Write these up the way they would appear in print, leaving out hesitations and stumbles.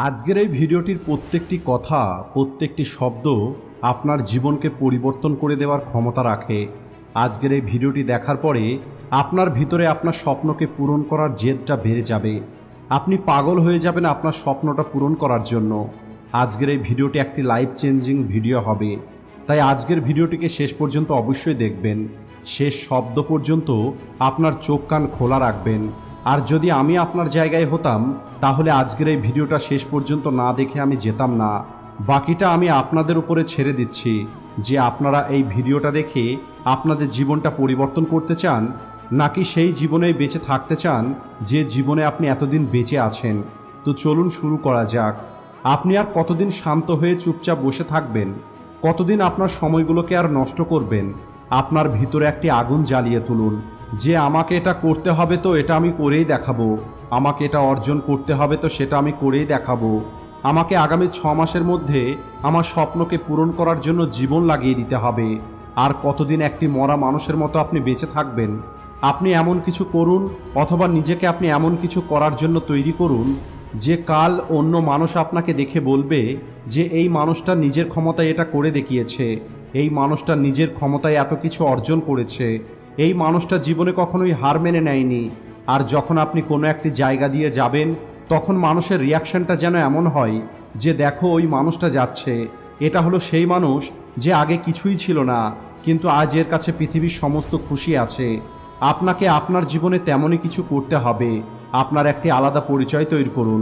আজকের এই ভিডিওটির প্রত্যেকটি কথা, প্রত্যেকটি শব্দ আপনার জীবনকে পরিবর্তন করে দেওয়ার ক্ষমতা রাখে। আজকের এই ভিডিওটি দেখার পরে আপনার ভিতরে আপনার স্বপ্নকে পূরণ করার জেদটা বেড়ে যাবে। আপনি পাগল হয়ে যাবেন আপনার স্বপ্নটা পূরণ করার জন্য। আজকের এই ভিডিওটি একটি লাইফ চেঞ্জিং ভিডিও হবে, তাই আজকের ভিডিওটিকে শেষ পর্যন্ত অবশ্যই দেখবেন। শেষ শব্দ পর্যন্ত আপনার চোখ কান খোলা রাখবেন। আর যদি আমি আপনার জায়গায় হতাম তাহলে আজকের এই ভিডিওটা শেষ পর্যন্ত না দেখে আমি যেতাম না। বাকিটা আমি আপনাদের উপরে ছেড়ে দিচ্ছি যে আপনারা এই ভিডিওটা দেখে আপনাদের জীবনটা পরিবর্তন করতে চান, নাকি সেই জীবনেই বেঁচে থাকতে চান যে জীবনে আপনি এতদিন বেঁচে আছেন। তো চলুন শুরু করা যাক। আপনি আর কতদিন শান্ত হয়ে চুপচাপ বসে থাকবেন? কতদিন আপনার সময়গুলোকে আর নষ্ট করবেন? আপনার ভিতরে একটি আগুন জ্বালিয়ে তুলুন যে আমাকে এটা করতে হবে, তো এটা আমি করেই দেখাবো। আমাকে এটা অর্জন করতে হবে, তো সেটা আমি করেই দেখাবো। আমাকে আগামী 6 মাসের মধ্যে আমার স্বপ্নকে পূরণ করার জন্য জীবন লাগিয়ে দিতে হবে। আর কতদিন একটি মরা মানুষের মতো আপনি বেঁচে থাকবেন? আপনি এমন কিছু করুন, অথবা নিজেকে আপনি এমন কিছু করার জন্য তৈরি করুন যে কাল অন্য মানুষ আপনাকে দেখে বলবে যে এই মানুষটা নিজের ক্ষমতায় এটা করে দেখিয়েছে, এই মানুষটা নিজের ক্ষমতায় এত কিছু অর্জন করেছে, এই মানুষটা জীবনে কখনোই হার মেনে নেয়নি। আর যখন আপনি কোনো একটি জায়গা দিয়ে যাবেন তখন মানুষের রিয়াকশনটা যেন এমন হয় যে দেখো ওই মানুষটা যাচ্ছে, এটা হলো সেই মানুষ যে আগে কিছুই ছিল না, কিন্তু আজ এর কাছে পৃথিবীর সমস্ত খুশি আছে। আপনাকে আপনার জীবনে তেমনই কিছু করতে হবে। আপনার একটি আলাদা পরিচয় তৈরি করুন।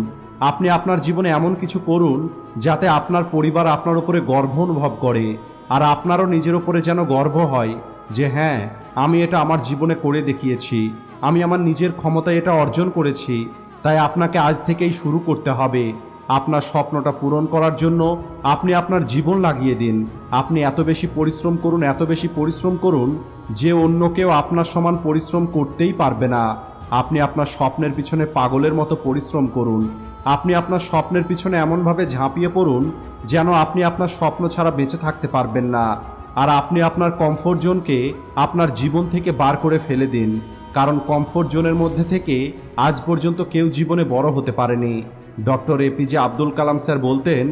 আপনি আপনার জীবনে এমন কিছু করুন যাতে আপনার পরিবার আপনার উপরে গর্ব অনুভব করে, আর আপনারও নিজের উপরে যেন গর্ব হয় যে হ্যাঁ, আমি এটা আমার জীবনে করে দেখিয়েছি, আমি আমার নিজের ক্ষমতায় এটা অর্জন করেছি। তাই আপনাকে আজ থেকেই শুরু করতে হবে। আপনার স্বপ্নটা পূরণ করার জন্য আপনি আপনার জীবন লাগিয়ে দিন। আপনি এত বেশি পরিশ্রম করুন, এত বেশি পরিশ্রম করুন যে অন্য কেউ আপনার সমান পরিশ্রম করতেই পারবে না। আপনি আপনার স্বপ্নের পিছনে পাগলের মতো পরিশ্রম করুন। আপনি আপনার স্বপ্নের পিছনে এমনভাবে ঝাঁপিয়ে পড়ুন যেন আপনি আপনার স্বপ্ন ছাড়া বেঁচে থাকতে পারবেন না। আর আপনি আপনার কমফোর্ট জোনকে আপনার জীবন থেকে বার করে ফেলে দিন, কারণ কমফোর্ট জোনের মধ্যে থেকে আজ পর্যন্ত কেউ জীবনে বড় হতে পারেনি। Doctor APJ Abdul Kalam sir বলতেন,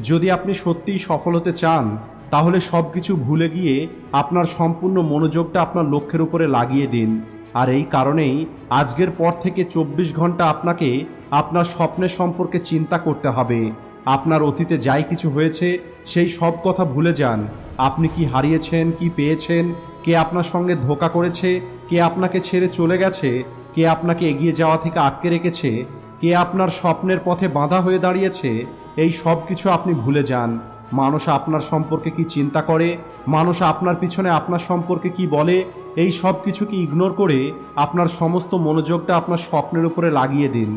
যদি আপনি সত্যিই সফল হতে চান তাহলে সব কিছু ভুলে গিয়ে আপনার সম্পূর্ণ মনোযোগটা আপনার লক্ষ্যের উপরে লাগিয়ে দিন। আর এই কারণেই আজকের পর থেকে 24 ঘন্টা আপনাকে আপনার স্বপ্নের সম্পর্কে চিন্তা করতে হবে। আপনার অতীতে যাই কিছু হয়েছে সেই সব কথা ভুলে যান। আপনি কি হারিয়েছেন, কি পেয়েছেন, কে আপনার সঙ্গে ধোঁকা করেছে, কে আপনাকে ছেড়ে চলে গেছে, কে আপনাকে এগিয়ে যাওয়া থেকে আটকে রেখেছে, কে আপনার স্বপ্নের পথে বাধা হয়ে দাঁড়িয়েছে, এই সব কিছু আপনি ভুলে যান। মানুষ আপনার সম্পর্কে কি চিন্তা করে, মানুষ আপনার পিছনে আপনার সম্পর্কে কি বলে, এই সব কিছুকে ইগনোর করে আপনার সমস্ত মনোযোগটা আপনার স্বপ্নের উপরে লাগিয়ে দিন।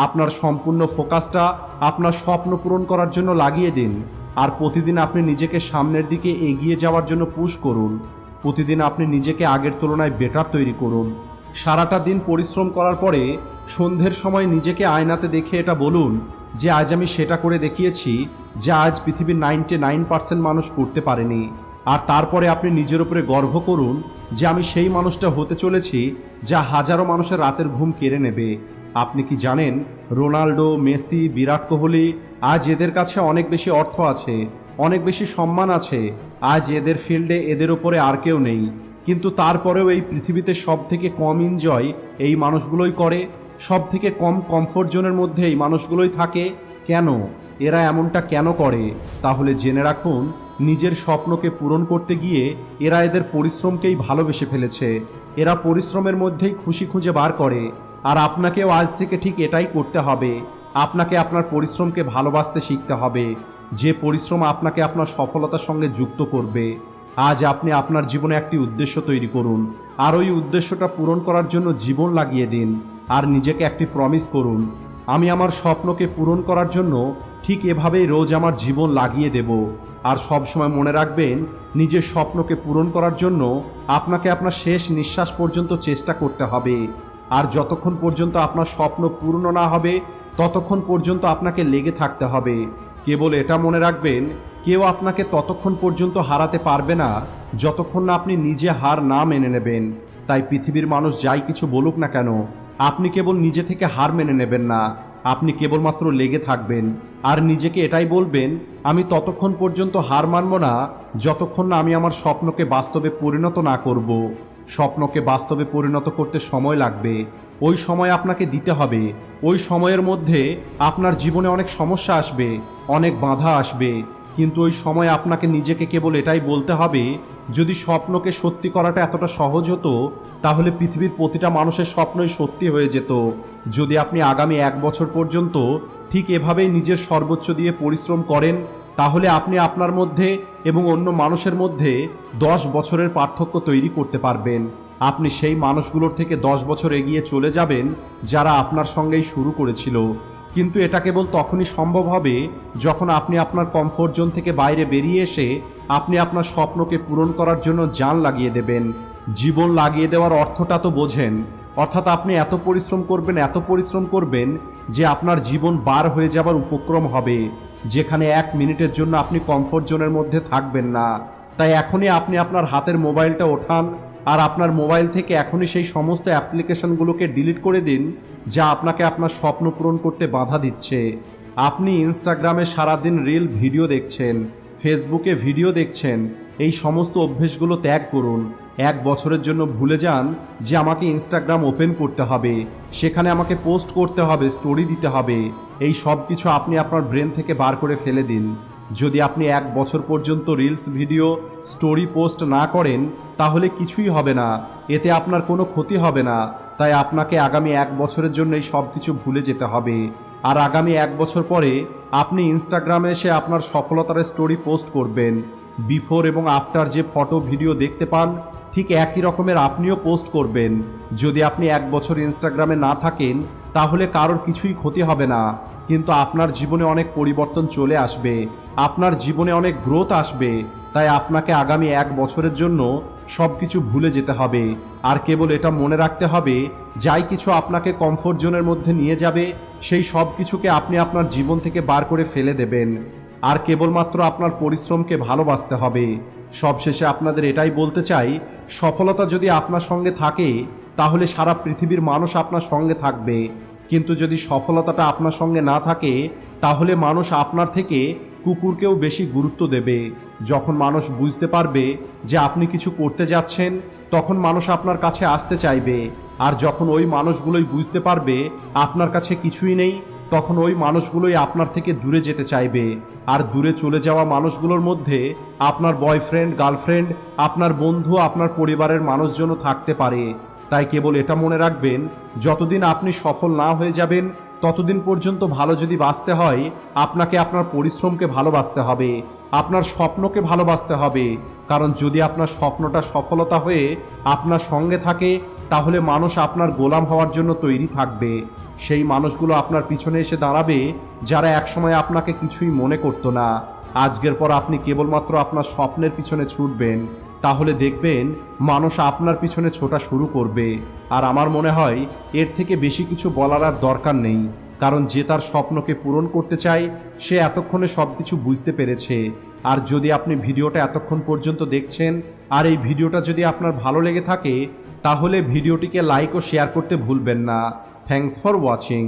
আপনার সম্পূর্ণ ফোকাসটা আপনার স্বপ্ন পূরণ করার জন্য লাগিয়ে দিন। আর প্রতিদিন আপনি নিজেকে সামনের দিকে এগিয়ে যাওয়ার জন্য পুশ করুন। প্রতিদিন আপনি নিজেকে আগের তুলনায় বেটার তৈরি করুন। সারাটা দিন পরিশ্রম করার পরে সন্ধ্যের সময় নিজেকে আয়নাতে দেখে এটা বলুন যে আজ আমি সেটা করে দেখিয়েছি যা আজ পৃথিবীর 99% মানুষ করতে পারেনি। আর তারপরে আপনি নিজের উপরে গর্ব করুন যে আমি সেই মানুষটা হতে চলেছি যা হাজারো মানুষের রাতের ঘুম কেড়ে নেবে। আপনি কি জানেন, রোনাল্ডো, মেসি, বিরাট কোহলি, আজ এদের কাছে অনেক বেশি অর্থ আছে, অনেক বেশি সম্মান আছে, আজ এদের ফিল্ডে এদের উপরে আর কেউ নেই, কিন্তু তারপরেও এই পৃথিবীতে সব থেকে কম এনজয় এই মানুষগুলোই করে, সব থেকে কম কমফোর্ট জোনের মধ্যে এই মানুষগুলোই থাকে। কেন? এরা এমনটা কেন করে? তাহলে জেনে রাখুন, নিজের স্বপ্নকে পূরণ করতে গিয়ে এরা এদের পরিশ্রমকেই ভালোবেসে ফেলেছে। এরা পরিশ্রমের মধ্যেই খুশি খুঁজে বার করে। আর আপনাকেও আজ থেকে ঠিক এটাই করতে হবে। আপনাকে আপনার পরিশ্রমকে ভালোবাসতে শিখতে হবে, যে পরিশ্রম আপনাকে আপনার সফলতার সঙ্গে যুক্ত করবে। আজ আপনি আপনার জীবনে একটি উদ্দেশ্য তৈরি করুন, আর ওই উদ্দেশ্যটা পূরণ করার জন্য জীবন লাগিয়ে দিন। আর নিজেকে একটি প্রমিস করুন, আমি আমার স্বপ্নকে পূরণ করার জন্য ঠিক এভাবেই রোজ আমার জীবন লাগিয়ে দেব। আর সব সময় মনে রাখবেন, নিজের স্বপ্নকে পূরণ করার জন্য আপনাকে আপনার শেষ নিঃশ্বাস পর্যন্ত চেষ্টা করতে হবে। আর যতক্ষণ পর্যন্ত আপনার স্বপ্ন পূর্ণ না হবে ততক্ষণ পর্যন্ত আপনাকে লেগে থাকতে হবে। কেবল এটা মনে রাখবেন, কেউ আপনাকে ততক্ষণ পর্যন্ত হারাতে পারবে না যতক্ষণ না আপনি নিজে হার না মেনে নেবেন। তাই পৃথিবীর মানুষ যাই কিছু বলুক না কেন, আপনি কেবল নিজে থেকে হার মেনে নেবেন না, আপনি কেবলমাত্র লেগে থাকবেন। আর নিজেকে এটাই বলবেন, আমি ততক্ষণ পর্যন্ত হার মানব না যতক্ষণ না আমি আমার স্বপ্নকে বাস্তবে পরিণত না করব। স্বপ্নকে বাস্তবে পরিণত করতে সময় লাগবে, ওই সময় আপনাকে দিতে হবে। ওই সময়ের মধ্যে আপনার জীবনে অনেক সমস্যা আসবে, অনেক বাধা আসবে, কিন্তু ওই সময় আপনাকে নিজেকে কেবল এটাই বলতে হবে, যদি স্বপ্নকে সত্যি করাটা এতটা সহজ হতো তাহলে পৃথিবীর প্রতিটা মানুষের স্বপ্নই সত্যি হয়ে যেত। যদি আপনি আগামী 1 বছর পর্যন্ত ঠিক এভাবেই নিজের সর্বোচ্চ দিয়ে পরিশ্রম করেন, তাহলে আপনি আপনার মধ্যে এবং অন্য মানুষের মধ্যে 10 বছরের পার্থক্য তৈরি করতে পারবেন। আপনি সেই মানুষগুলোর থেকে 10 বছর এগিয়ে চলে যাবেন যারা আপনার সঙ্গেই শুরু করেছিল। কিন্তু এটা কেবল তখনই সম্ভব হবে যখন আপনি আপনার কমফোর্ট জোন থেকে বাইরে বেরিয়ে এসে আপনি আপনার স্বপ্নকে পূরণ করার জন্য জান লাগিয়ে দেবেন। জীবন লাগিয়ে দেওয়ার অর্থটা তো বোঝেন, অর্থাৎ আপনি এত পরিশ্রম করবেন যে আপনার জীবন বার হয়ে যাবার উপক্রম হবে, যেখানে 1 মিনিটের জন্য আপনি কমফোর্ট জোনের মধ্যে থাকবেন না। তাই এখনই আপনি আপনার হাতের মোবাইলটা ওঠান আর আপনার মোবাইল থেকে এখনই সেই সমস্ত অ্যাপ্লিকেশনগুলোকে ডিলিট করে দিন যা আপনাকে আপনার স্বপ্ন পূরণ করতে বাধা দিচ্ছে। আপনি ইনস্টাগ্রামে সারাদিন রিল ভিডিও দেখছেন, ফেসবুকে ভিডিও দেখছেন, এই সমস্ত অভ্যেসগুলো ত্যাগ করুন। 1 বছরের জন্য ভুলে যান যে আমাকে ইনস্টাগ্রাম ওপেন করতে হবে, সেখানে আমাকে পোস্ট করতে হবে, স্টোরি দিতে হবে। এই সব কিছু আপনি আপনার ব্রেন থেকে বার করে ফেলে দিন। যদি আপনি 1 বছর পর্যন্ত রিলস ভিডিও স্টোরি পোস্ট না করেন তাহলে কিছুই হবে না, এতে আপনার কোনো ক্ষতি হবে না। তাই আপনাকে আগামী 1 বছরের জন্য এই সব কিছু ভুলে যেতে হবে। আর আগামী 1 বছর পরে আপনি ইনস্টাগ্রামে এসে আপনার সফলতার স্টোরি পোস্ট করবেন। বিফোর এবং আফটার যে ফটো ভিডিও দেখতে পান ঠিক একই রকমের আপনিও পোস্ট করবেন। যদি আপনি 1 বছর ইনস্টাগ্রামে না থাকেন তাহলে কারোর কিছুই ক্ষতি হবে না, কিন্তু আপনার জীবনে অনেক পরিবর্তন চলে আসবে, আপনার জীবনে অনেক গ্রোথ আসবে। তাই আপনাকে আগামী 1 বছরের জন্য সব কিছু ভুলে যেতে হবে। আর কেবল এটা মনে রাখতে হবে, যাই কিছু আপনাকে কমফোর্ট জোনের মধ্যে নিয়ে যাবে সেই সব কিছুকে আপনি আপনার জীবন থেকে বার করে ফেলে দেবেন। আর কেবলমাত্র আপনার পরিশ্রমকে ভালোবাসতে হবে। সবশেষে আপনাদের এটাই বলতে চাই, সফলতা যদি আপনার সঙ্গে থাকে তাহলে সারা পৃথিবীর মানুষ আপনার সঙ্গে থাকবে, কিন্তু যদি সফলতাটা আপনার সঙ্গে না থাকে তাহলে মানুষ আপনার থেকে কুকুরকেও বেশি গুরুত্ব দেবে। যখন মানুষ বুঝতে পারবে যে আপনি কিছু করতে যাচ্ছেন তখন মানুষ আপনার কাছে আসতে চাইবে, আর যখন ওই মানুষগুলোই বুঝতে পারবে আপনার কাছে কিছুই নেই তখন ওই মানুষগুলোই আপনার থেকে দূরে যেতে চাইবে। আর দূরে চলে যাওয়া মানুষগুলোর মধ্যে আপনার বয়ফ্রেন্ড, গার্লফ্রেন্ড, আপনার বন্ধু, আপনার পরিবারের মানুষজনও থাকতে পারে। তাই কেবল এটা মনে রাখবেন, যতদিন আপনি সফল না হয়ে যাবেন ততদিন পর্যন্ত ভালো যদি বাঁচতে হয় আপনাকে আপনার পরিশ্রমকে ভালোবাসতে হবে, আপনার স্বপ্নকে ভালোবাসতে হবে। কারণ যদি আপনার স্বপ্নটা সফলতা হয়ে আপনার সঙ্গে থাকে তাহলে মানুষ আপনার গোলাম হওয়ার জন্য তৈরি থাকবে। সেই মানুষগুলো আপনার পিছনে এসে দাঁড়াবে যারা একসময় আপনাকে কিছুই মনে করতো না। আজকের পর আপনি কেবলমাত্র আপনার স্বপ্নের পিছনে ছুটবেন, তাহলে দেখবেন মানুষ আপনার পিছনে ছোটা শুরু করবে। আর আমার মনে হয় এর থেকে বেশি কিছু বলার আর দরকার নেই, কারণ যে তার স্বপ্নকে পূরণ করতে চায় সে এতক্ষণে সব কিছু বুঝতে পেরেছে। আর যদি আপনি ভিডিওটা এতক্ষণ পর্যন্ত দেখছেন আর এই ভিডিওটা যদি আপনার ভালো লেগে থাকে তাহলে ভিডিওটিকে লাইক ও শেয়ার করতে ভুলবেন না। Thanks for watching.